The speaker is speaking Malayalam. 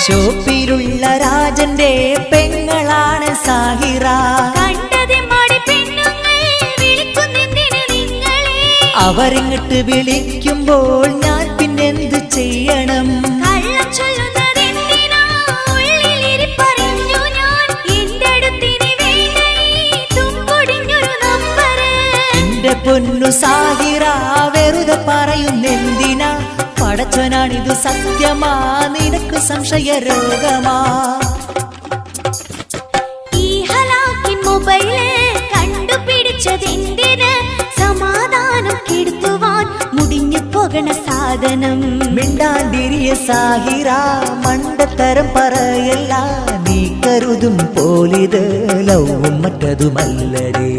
ഷോപ്പിലുള്ള രാജന്റെ പെങ്ങളാണ് സാഹിറ. അവരിങ്ങട്ട് വിളിക്കുമ്പോൾ ഞാൻ പിന്നെന്ത് ചെയ്യണം? എന്റെ പൊന്നു സാഹിറ വെറുതെ പറയുന്നെന്തിനാ? പടച്ചവനാണിതു സത്യമാ, നിനക്ക് സംശയരോഗമാ? ഈ ഹലാക്കി മൊബൈല് കണ്ടുപിടിച്ചതെന്തിന്? സമാധാനം കെടുത്തുവാൻ മുടിഞ്ഞു പോകണ സാധനം. മിണ്ടാണ്ടിരിയ സാഹിറ, മണ്ടത്തരം പറയല്ല. നീ കരുതും പോലിത് ലവും മറ്റതുമല്ലടേ.